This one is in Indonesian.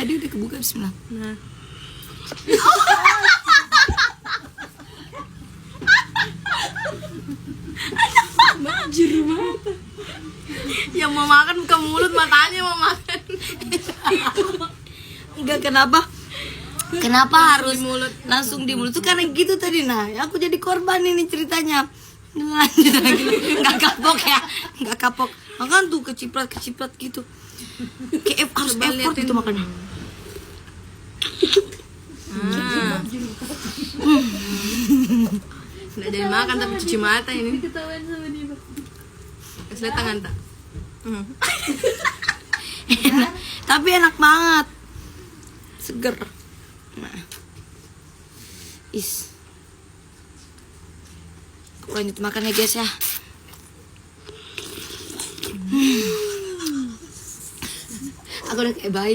Tadi udah kebuka, bismillah. Nah. Banjir banget. Yang mau makan buka mulut, matanya mau makan. Enggak, kenapa harus Di mulut. langsung di mulut tuh karena gitu tadi. Nah, aku jadi korban ini ceritanya. Lanjut lagi. Nggak kapok ya, nggak kapok. Makan tuh keciprat gitu. Kayak harus Coba effort liatin. gitu makannya. Nggak jadi makan tapi cuci mata ini. Ketahuan sama dia. Kasih lihat tangan tak. Tapi enak banget, seger. Nah, aku lanjut makan ya guys ya. Aku udah kayak bayi.